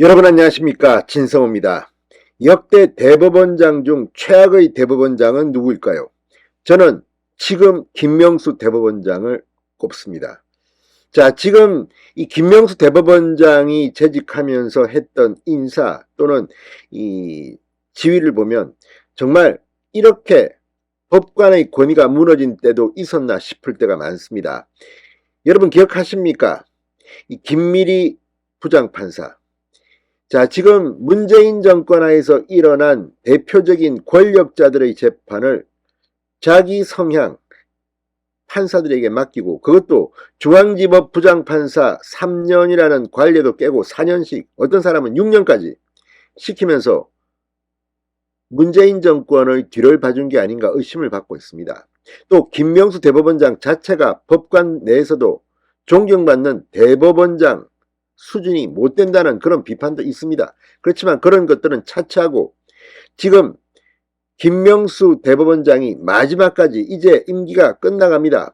여러분 안녕하십니까, 진성호입니다. 역대 대법원장 중 최악의 대법원장은 누구일까요? 저는 지금 김명수 대법원장을 꼽습니다. 자, 지금 이 김명수 대법원장이 재직하면서 했던 인사 또는 이 지위를 보면 정말 이렇게 법관의 권위가 무너진 때도 있었나 싶을 때가 많습니다. 여러분 기억하십니까? 이 김미리 부장판사. 자, 지금 문재인 정권 하에서 일어난 대표적인 권력자들의 재판을 자기 성향 판사들에게 맡기고, 그것도 중앙지법 부장판사 3년이라는 관례도 깨고 4년씩, 어떤 사람은 6년까지 시키면서 문재인 정권의 뒤를 봐준 게 아닌가 의심을 받고 있습니다. 또 김명수 대법원장 자체가 법관 내에서도 존경받는 대법원장 수준이 못 된다는 그런 비판도 있습니다. 그렇지만 그런 것들은 차치하고 지금 김명수 대법원장이 마지막까지 이제 임기가 끝나갑니다.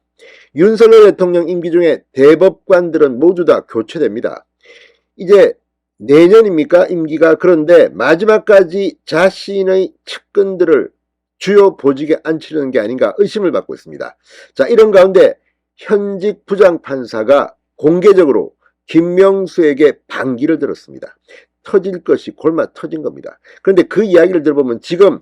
윤석열 대통령 임기 중에 대법관들은 모두 다 교체됩니다. 이제 내년입니까? 임기가. 그런데 마지막까지 자신의 측근들을 주요 보직에 앉히려는 게 아닌가 의심을 받고 있습니다. 자, 이런 가운데 현직 부장판사가 공개적으로 김명수에게 반기를 들었습니다. 터질 것이 골마 터진 겁니다. 그런데 그 이야기를 들어보면 지금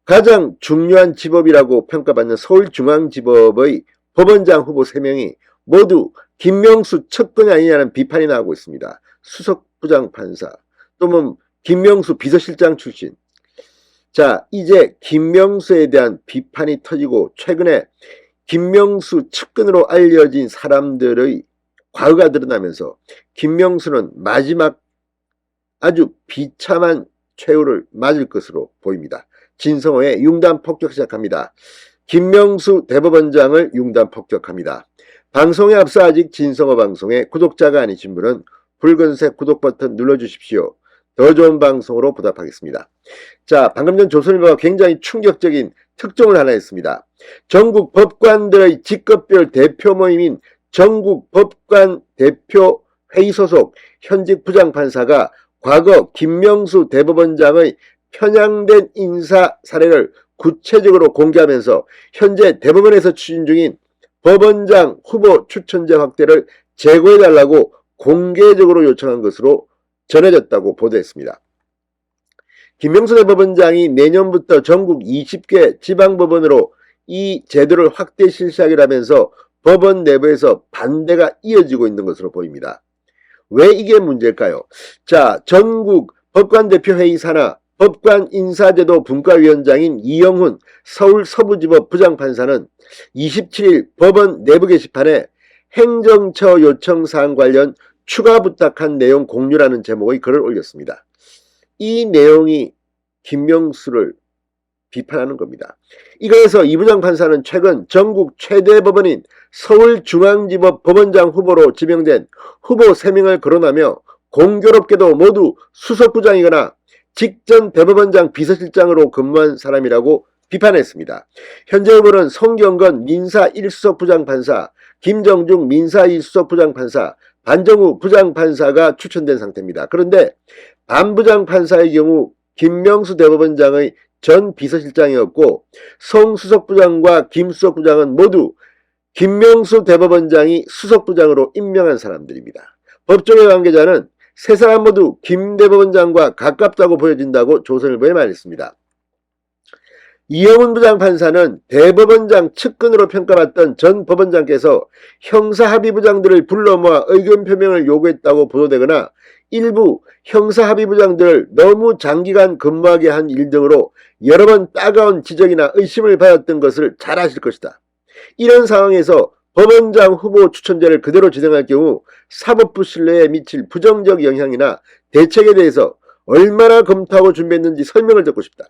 가장 중요한 지법이라고 평가받는 서울중앙지법의 법원장 후보 3명이 모두 김명수 측근이 아니냐는 비판이 나오고 있습니다. 수석부장판사, 또 뭐 김명수 비서실장 출신. 자, 이제 김명수에 대한 비판이 터지고 최근에 김명수 측근으로 알려진 사람들의 과거가 드러나면서 김명수는 마지막 아주 비참한 최후를 맞을 것으로 보입니다. 진성호의 융단 폭격 시작합니다. 김명수 대법원장을 융단 폭격합니다. 방송에 앞서 아직 진성호 방송에 구독자가 아니신 분은 붉은색 구독 버튼 눌러주십시오. 더 좋은 방송으로 보답하겠습니다. 자, 방금 전 조선일보가 굉장히 충격적인 특종을 하나 했습니다. 전국 법관들의 직급별 대표 모임인 전국 법관 대표 회의 소속 현직 부장판사가 과거 김명수 대법원장의 편향된 인사 사례를 구체적으로 공개하면서 현재 대법원에서 추진 중인 법원장 후보 추천제 확대를 재고해달라고 공개적으로 요청한 것으로 전해졌다고 보도했습니다. 김명수 대법원장이 내년부터 전국 20개 지방법원으로 이 제도를 확대 실시하기라면서 법원 내부에서 반대가 이어지고 있는 것으로 보입니다. 왜 이게 문제일까요? 자, 전국 법관대표회의 산하 법관인사제도 분과위원장인 이영훈 서울 서부지법 부장판사는 27일 법원 내부 게시판에 행정처 요청사항 관련 추가 부탁한 내용 공유라는 제목의 글을 올렸습니다. 이 내용이 김명수를 비판하는 겁니다. 이거에서 이 부장판사는 최근 전국 최대 법원인 서울중앙지법 법원장 후보로 지명된 후보 3명을 거론하며 공교롭게도 모두 수석부장이거나 직전 대법원장 비서실장으로 근무한 사람이라고 비판했습니다. 현재 후보는 송경건 민사 1수석 부장판사, 김정중 민사 2수석 부장판사, 반정우 부장판사가 추천된 상태입니다. 그런데 반부장판사의 경우 김명수 대법원장의 전 비서실장이었고 송수석부장과 김수석부장은 모두 김명수 대법원장이 수석부장으로 임명한 사람들입니다. 법조계 관계자는 세 사람 모두 김 대법원장과 가깝다고 보여진다고 조선일보에 말했습니다. 이영훈 부장판사는 대법원장 측근으로 평가받던 전 법원장께서 형사합의부장들을 불러 모아 의견 표명을 요구했다고 보도되거나 일부 형사합의부장들을 너무 장기간 근무하게 한 일 등으로 여러 번 따가운 지적이나 의심을 받았던 것을 잘 아실 것이다. 이런 상황에서 법원장 후보 추천제를 그대로 진행할 경우 사법부 신뢰에 미칠 부정적 영향이나 대책에 대해서 얼마나 검토하고 준비했는지 설명을 듣고 싶다.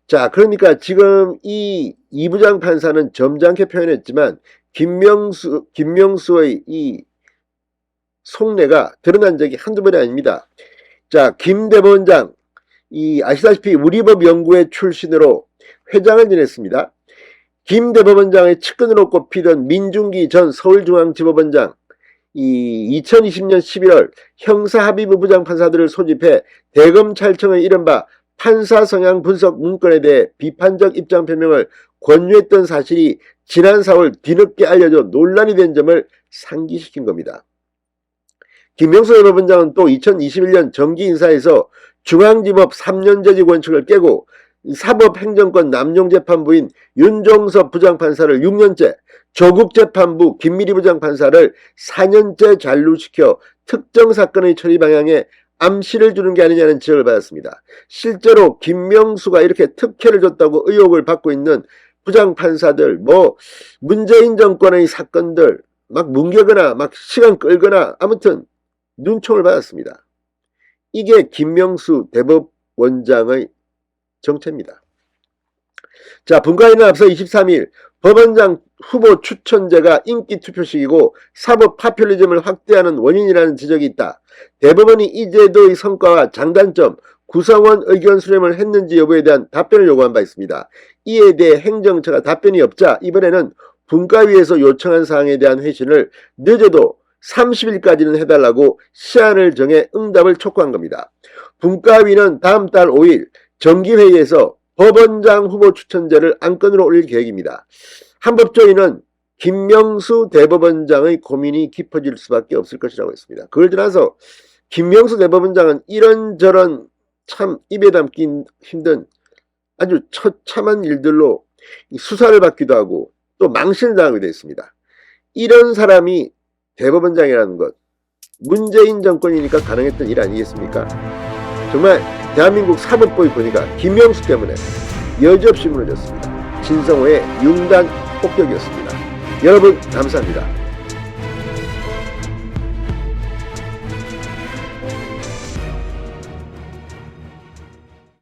자, 그러니까 지금 이 부장판사는 점잖게 표현했지만 김명수의 이 속내가 드러난 적이 한두 번이 아닙니다. 자, 김 대법원장, 아시다시피 우리법연구회 출신으로 회장을 지냈습니다. 김 대법원장의 측근으로 꼽히던 민중기 전 서울중앙지법원장, 이 2020년 11월 형사합의부 부장판사들을 소집해 대검찰청의 이른바 판사 성향 분석 문건에 대해 비판적 입장 표명을 권유했던 사실이 지난 4월 뒤늦게 알려져 논란이 된 점을 상기시킨 겁니다. 김명수 대법원장은 또 2021년 정기인사에서 중앙지법 3년 재직 원칙을 깨고 사법행정권 남용재판부인 윤종섭 부장판사를 6년째, 조국재판부 김미리 부장판사를 4년째 잔류시켜 특정 사건의 처리 방향에 암시를 주는 게 아니냐는 지적을 받았습니다. 실제로 김명수가 이렇게 특혜를 줬다고 의혹을 받고 있는 부장판사들, 문재인 정권의 사건들 막 뭉개거나 막 시간 끌거나 아무튼 눈총을 받았습니다. 이게 김명수 대법원장의 정체입니다. 자, 분과위는 앞서 23일 법원장 후보 추천제가 인기 투표식이고 사법 파퓰리즘을 확대하는 원인이라는 지적이 있다. 대법원이 이 제도의 성과와 장단점, 구성원 의견 수렴을 했는지 여부에 대한 답변을 요구한 바 있습니다. 이에 대해 행정처가 답변이 없자 이번에는 분과위에서 요청한 사항에 대한 회신을 늦어도 30일까지는 해달라고 시한을 정해 응답을 촉구한 겁니다. 분과위는 다음 달 5일 정기회의에서 법원장 후보 추천제를 안건으로 올릴 계획입니다. 한법조인은 김명수 대법원장의 고민이 깊어질 수밖에 없을 것이라고 했습니다. 그걸 떠나서 김명수 대법원장은 이런저런 참 입에 담기 힘든 아주 처참한 일들로 수사를 받기도 하고 또 망신을 당하게 되어 있습니다. 이런 사람이 대법원장이라는 것, 문재인 정권이니까 가능했던 일 아니겠습니까? 정말 대한민국 사법부의 권위가 김명수 때문에 여지없이 무너졌습니다. 진성호의 융단 폭격이었습니다. 여러분 감사합니다.